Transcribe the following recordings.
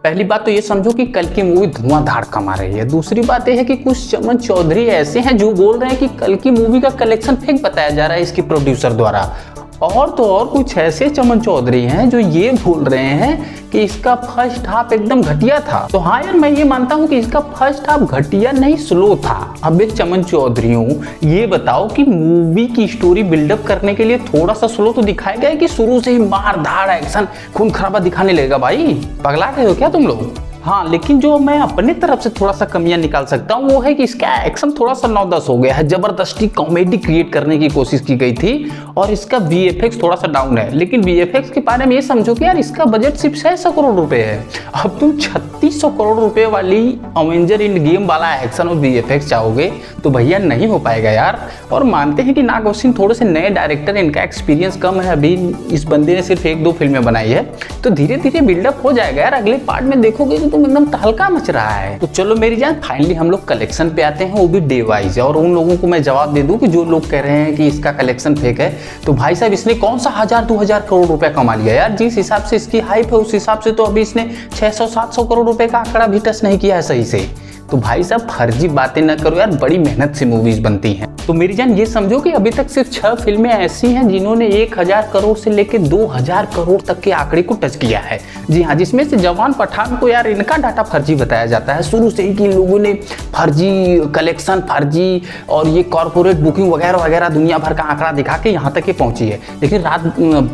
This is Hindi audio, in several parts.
पहली बात तो ये समझो कि कल की मूवी धुआंधार कमा रही है। दूसरी बात यह है कि कुछ चमन चौधरी ऐसे हैं जो बोल रहे हैं कि कल की मूवी का कलेक्शन फेक बताया जा रहा है इसके प्रोड्यूसर द्वारा। और तो और कुछ ऐसे चमन चौधरी हैं जो ये बोल रहे हैं कि इसका फर्स्ट हाफ एकदम घटिया था। तो हाँ यार, मैं ये मानता हूँ कि इसका फर्स्ट हाफ घटिया नहीं, स्लो था। अब एक चमन चौधरियों, ये बताओ कि मूवी की स्टोरी बिल्डअप करने के लिए थोड़ा सा स्लो तो दिखाया गया है कि शुरू से ही मार धाड़ एक्शन खून खराबा दिखाने लगेगा? भाई पगला गए हो क्या तुम लोग? हाँ, लेकिन जो मैं अपने तरफ से थोड़ा सा कमियां निकाल सकता हूँ वो है कि इसका एक्शन थोड़ा सा 9-10 हो गया है। जबरदस्ती कॉमेडी क्रिएट करने की कोशिश की गई थी और इसका वीएफएक्स थोड़ा सा डाउन है। लेकिन वीएफएक्स के बारे में ये समझो कि यार इसका बजट सिर्फ 600 करोड़ रुपए है। अब तुम 3600 करोड़ रुपए वाली अवेंजर एंड गेम वाला एक्शन और वीएफएक्स चाहोगे तो भैया नहीं हो पाएगा यार। और मानते हैं कि नाग अश्विन थोड़े से नए डायरेक्टर, इनका एक्सपीरियंस कम है। अभी इस बंदे ने सिर्फ 1-2 फिल्में बनाई है, तो धीरे धीरे बिल्डअप हो जाएगा यार। अगले पार्ट में देखोगे तो तुम एकदम तहलका मच रहा है। तो चलो मेरी जान, फाइनली हम लोग कलेक्शन पे आते हैं, वो भी डे वाइज। और उन लोगों को मैं जवाब दे दूं कि जो लोग कह रहे हैं कि इसका कलेक्शन फेक है, तो भाई साहब इसने कौन सा 1000-2000 करोड़ रुपए कमा लिया यार। जिस हिसाब से इसकी हाइप है उस हिसाब से तो अभी इसने 600-700 करोड़ रुपए का आंकड़ा भी टच नहीं किया है सही से। तो भाई साहब फर्जी बातें न करो यार, बड़ी मेहनत से मूवीज बनती हैं। तो मेरी जान ये समझो कि अभी तक सिर्फ 6 फिल्में ऐसी हैं जिन्होंने 1000 करोड़ से लेकर 2000 करोड़ तक के आंकड़े को टच किया है। जी हाँ, जिसमें से जवान पठान को यार इनका डाटा फर्जी बताया जाता है शुरू से ही कि लोगों ने फर्जी कलेक्शन, फर्जी और ये कॉर्पोरेट बुकिंग वगैरह वगैरह दुनिया भर का आंकड़ा दिखा के यहाँ तक ये पहुंची है। लेकिन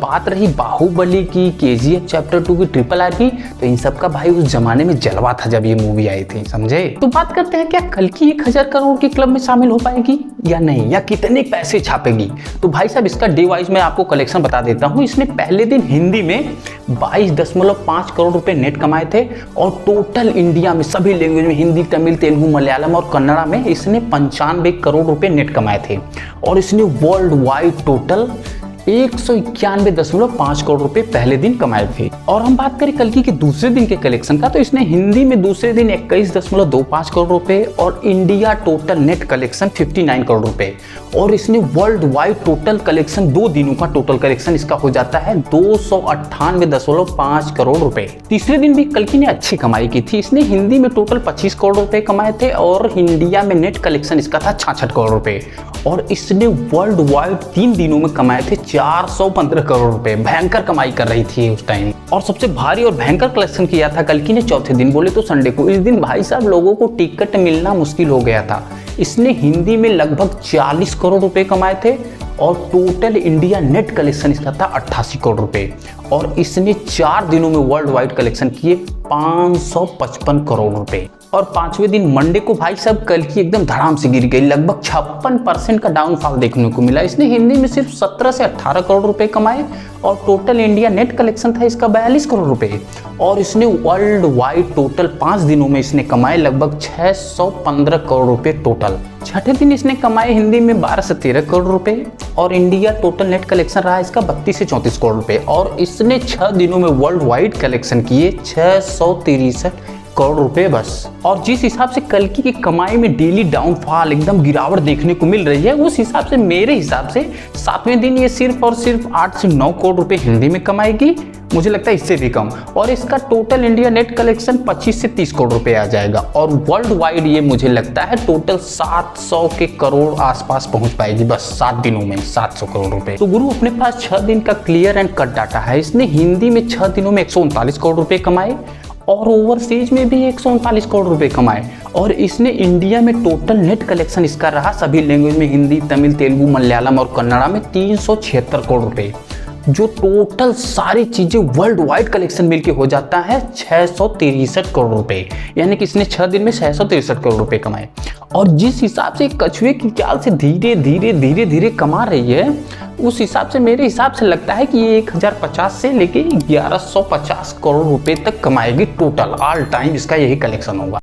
बात रही बाहुबली की, KGF चैप्टर 2 की, RRR की, तो इन सब का भाई उस जमाने में जलवा था जब ये मूवी आई थी, समझे। तो बात करते हैं क्या कल की 1000 करोड़ के क्लब में शामिल हो पाएगी या नहीं, या कितने पैसे छापेगी। तो भाई साहब इसका डे वाइज मैं आपको कलेक्शन बता देता हूँ। इसने पहले दिन हिंदी में 22.5 करोड़ रुपए नेट कमाए थे और टोटल इंडिया में सभी लैंग्वेज में, हिंदी, तमिल, तेलुगु, मलयालम और कन्नड़ा में इसने 95 करोड़ रुपए नेट कमाए थे। और इसने वर्ल्ड वाइड टोटल 191.5 करोड़ रुपए पहले दिन कमाए थे। और हम बात करें कल की के दूसरे दिन के कलेक्शन का, तो इसने हिंदी में दूसरे दिन 21.25 करोड़ रुपए और India total net collection 59 crore रुपए। और इसने वर्ल्ड वाइड टोटल कलेक्शन, 2 दिनों का टोटल कलेक्शन इसका हो जाता है 298.5 करोड़ रुपए। तीसरे दिन भी कल की ने अच्छी कमाई की थी। इसने हिंदी में टोटल 25 करोड़ रुपए कमाए थे और इंडिया में नेट कलेक्शन इसका था 66 करोड़ रुपए। और इसने वर्ल्ड वाइड 3 दिनों में कमाए थे 415 करोड़ रुपए। भयंकर कमाई कर रही थी उस टाइम। और सबसे भारी और भयंकर कलेक्शन किया था कल की ने चौथे दिन, बोले तो संडे को। इस दिन भाई साहब लोगों को टिकट मिलना मुश्किल हो गया था। इसने हिंदी में लगभग 40 करोड़ रुपए कमाए थे और टोटल इंडिया नेट कलेक्शन इसका था 88 करोड़ रुपए। और इसने 4 दिनों में वर्ल्ड वाइड कलेक्शन किए 555 करोड़ रुपए। और 5वें दिन मंडे को भाई साहब कल की एकदम धड़ाम से गिर गई, लगभग 56% का डाउनफॉल देखने को मिला। इसने हिंदी में सिर्फ 17 से 18 करोड़ रुपए कमाए और टोटल इंडिया नेट कलेक्शन था इसका 42 करोड़ रुपए। और इसने वर्ल्ड वाइड टोटल 5 दिनों में इसने कमाए लगभग 615 करोड़ रुपए टोटल। छठे दिन इसने कमाए हिंदी में 12 से 13 करोड़ रुपए और इंडिया टोटल नेट कलेक्शन रहा इसका 32 से 34 करोड़ रुपए। और इसने 6 दिनों में वर्ल्ड वाइड कलेक्शन किए 663 करोड़ रुपए बस। और जिस हिसाब से कल की कमाई में डेली डाउनफॉल, एकदम गिरावट देखने को मिल रही है, उस हिसाब से मेरे हिसाब से 7वें दिन ये सिर्फ और सिर्फ 8 से 9 करोड़ रुपए हिंदी में कमाएगी। मुझे लगता है इससे भी कम। और इसका टोटल इंडिया नेट कलेक्शन 25 से 30 करोड़ रुपए आ जाएगा। और वर्ल्ड वाइड ये मुझे लगता है टोटल 700 के करोड़ आसपास पहुंच पाएगी बस 7 दिनों में 700 करोड़ रुपए। तो गुरु अपने पास 6 दिन का क्लियर एंड कट डाटा है। इसने हिंदी में 6 दिनों में 139 करोड़ रुपए कमाए और ओवरसीज में भी 139 करोड़ रुपए कमाए। और इसने इंडिया में टोटल नेट कलेक्शन इसका रहा सभी लैंग्वेज में, हिंदी, तमिल, तेलुगु, मलयालम और कन्नड़ा में 376 करोड़ रुपए, जो टोटल सारी चीजें वर्ल्ड वाइड कलेक्शन मिलके हो जाता है 663 करोड़ रुपए। यानी कि इसने 6 दिन में 663 करोड़ रुपए कमाए। और जिस हिसाब से कछुए की चाल से धीरे धीरे कमा रही है, उस हिसाब से मेरे हिसाब से लगता है कि ये 1050 से लेके 1150 करोड़ रुपए तक कमाएगी टोटल। ऑल टाइम इसका यही कलेक्शन होगा।